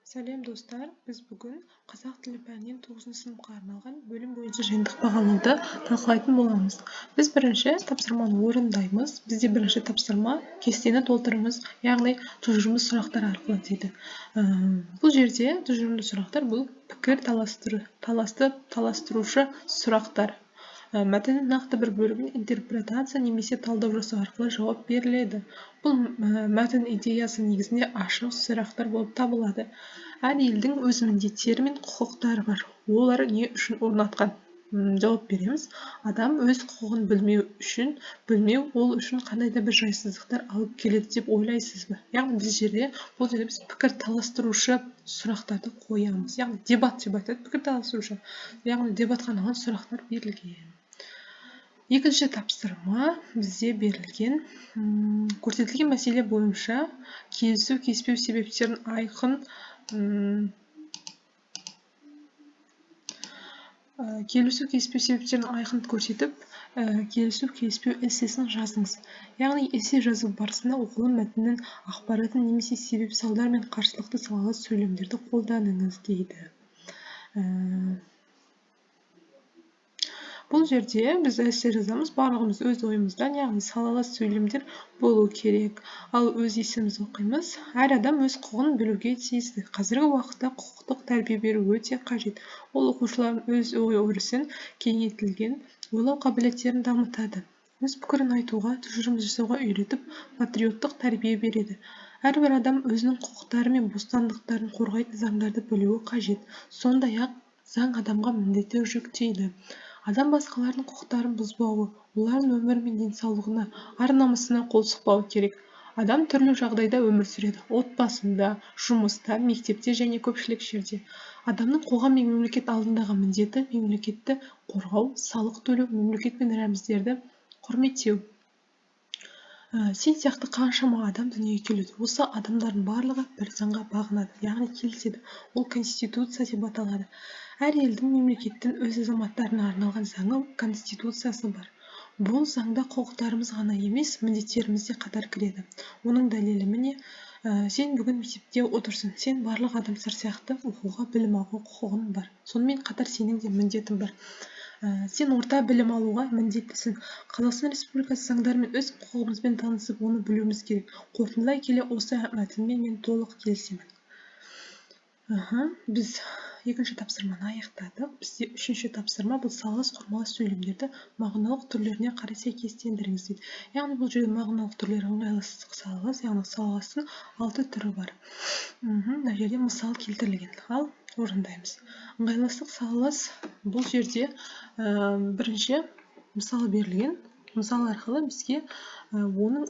Сәлем достар, біз бүгін қазақ тілі пәнінен 9 сыныпқа арналған бөлім бойынша жиынтық бағалауды талқылайтын боламыз. Біз бірінші тапсырманы орындаймыз. Бізде бірінші тапсырма кестені толтырыңыз, яғни тұжырымды сұрақтар арқылы дейді. Бұл жерде тұжырымды сұрақтар бұл пікір таластырушы сұрақтар. Мәтіннің нақты бір бөлігін интерпретация немесе талдау жасау арқылы жауап беріледі. Бұл мәтін идеясы негізінде ашық сұрақтар болып табылады. Әр елдің өз міндеттері мен құқықтары бар. Олар не үшін орнатқан? Жауап береміз. Адам өз құқығын білмеу ол үшін қандай да бір жайсыздықтар алып келеді деп ойлайсыз ба? Яғни біз жерде бұл жерде біз пікір таластырушы сұрақтарды қоямыз. Яғни дебат деп айтады, пікір таластырушы. Яғни дебатқа арналған сұрақтар берілген. Екінші тапсырма бізде берілген. Көрсетілген мәселе бойынша келісу келіспеу себептерін айқын көрсетіп, келісу келіспеу эссесін жазыңыз. Яғни эссе жазу барысында оқылым мәтіннің ақпаратын немесе себеп салдар мен қарсылықты салалы сөйлемдерді қолданыңыз дейді. Бұл жерде біз эссе жазамыз, барлығымыз өз ойымыздан, яғни салалы сөйлемдер болу керек. Ал өз эссемізді оқимыз. Әр адам өз құқығын білуге тиісті. Қазіргі уақытта құқықтық тәрбие беру өте қажет. Ол оқушылардың өз ой-өрісін кеңейтілген ойлау қабілеттерін дамытады. Өз пікірін айтуға, тұжырым жасауға үйретіп, патриоттық тәрбие береді. Әрбір адам өзінің құқықтары мен бостандықтарын қорғайтын заңдарды білуі қажет. Сондай-ақ заң адамға міндеттер жүктейді. Адам басқалардың құқықтарын бұзбауы, олардың өмірі мен денсаулығына, ар-намысына қол сұқпауы керек. Адам түрлі жағдайда өмір сүреді. Отбасында, жұмыста, мектепте және көпшілік жерде. Адамның қоғам мен мемлекет алдындағы міндеті мемлекетті қорғау, салық төлеу, мемлекет пен рәміздерді құрметтеу. Сен сияқты қаншама адам дүниеге келеді. Осы адамдардың барлығы бір заңға бағынады, яғни келіседі. Ол конституция деп аталады. Әр елдің мемлекеттің өз азаматтарына арналған заңы, конституциясы бар. Бұл заңда құқықтарымыз ғана емес, міндеттеріміз де қатар кіреді. Оның дәлелі міне, сен бүгін мектепте отырсың. Сен барлық адамдар сияқты оқуға, білім алуға құқығың бар. Сонымен қатар сенің де міндетің бар. Сен орта білім алуға міндеттісің. Қазақстан Республикасы заңдарымен өз құқығымызбен танысып, оны білуіміз керек. Қорытындылай келе осы мәтінмен мен толық келісемін. Біз екінші тапсырманы аяқтадық. Бізде үшінші тапсырма бұл салалас құрмалас сөйлемдерді мағыналық түрлеріне қарай сәйкестендіріңіз дейді. Яғни бұл жерде мағыналық түрлері ыңғайластық салалас, яғни салаластың 6 түрі бар. Мына жерде мысал келтірілген. Ал орындаймыз. Ыңғайластық салалас бұл жерде бірінші мысалы берілген. Мысал арқылы бізге оның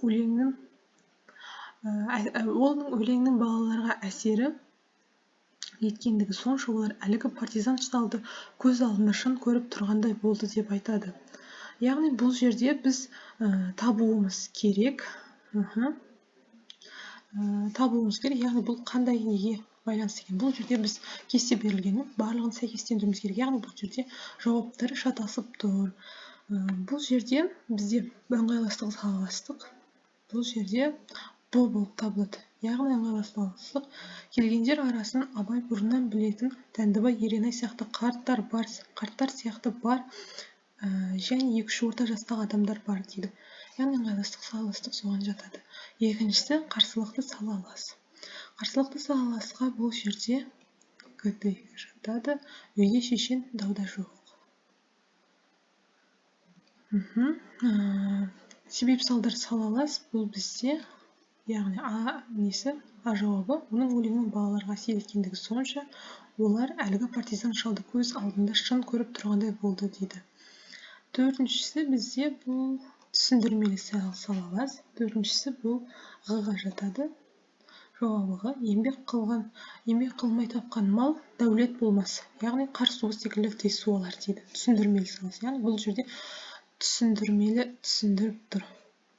өлеңнің балаларға әсері еткендігі сонша олар әлгі партизан шалды көз алдында шын көріп тұрғандай болды деп айтады. Яғни бұл жерде біз табуымыз керек. Яғни бұл қандай неге байланысты екен. Бұл жерде біз кесте берілгенін барлығын сәйкестендіруіміз керек. Яғни бұл жерде жауаптары шатасып тұр. Бұл жерде бізде ыңғайластық салаластық. Бұл жерде бұл болып табылады. Яғни ыңғайластық келгендер арасынан Абай бұрыннан білетін Дәндібай, Еренай сияқты қарттар сияқты бар және 2-3 орта жастағы адамдар бар дейді. Яғни ыңғайластық салаластық соған жатады. Екіншісі қарсылықты салалас. Қарсылықты салаласқа бұл жерде ГД жатады. Үйде шешен дауда жоқ. Себеп салдар салалас бұл бізде, яғни А жауабы, оның өлеңнің балаларға әсер еткендігі сонша, олар әлгі партизан шалды көз алдында шын көріп тұрғандай болды дейді. Төртіншісі бізде бұл түсіндірмелі салалас. Төртіншісі бұл Ғ-ға жатады. Жауабы еңбек қылмай тапқан мал дәулет болмас. Яғни қар суы секілді тесуалар дейді. Түсіндірмелі салалас. Яғни бұл жерде түсіндірмелі түсіндіріп тұр.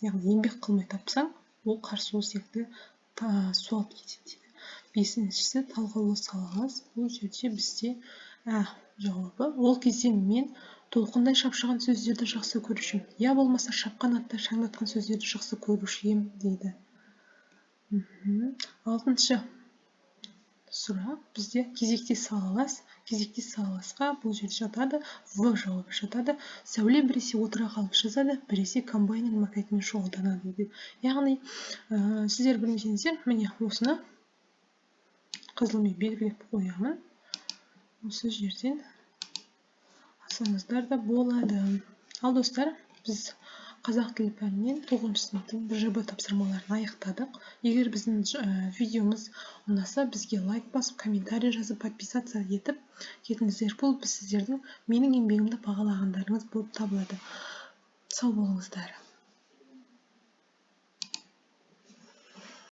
Яғни еңбек қылмай тапсаң, ол қар суы секілді суалып кетеді дейді. Бесіншісі талғаулы салалас. Бұл жерде бізде жауабы. Ол кезде мен толқындай шапшыған сөздерді жақсы көрушім. Я болмаса шапқан атта шаңдатқан сөздерді жақсы көруші ем дейді. Алтыншы. сұрақ бізде кезекте салаласқа бұл жерде жатады, В жауабы жатады. Сәуле біресе отыра қалып жазады, біресе комбайнер макетімен шұғылданады дейді. Яғни сіздер білмесеңіздер, міне осыны қызылмен белгілеп қоямын. Осы жерден алсаңыздар да болады. Ал достар, біз қазақ тілі пәнінен 9 сыныптың ЖБ тапсырмаларын аяқтадық. Егер біздің видеомыз ұнаса, бізге лайк басып, комментарий жазып, подписаться етіп кетіңіздер. Бұл сіздердің менің еңбегімді бағалағандарыңыз болып табылады. Сау болыңыздар.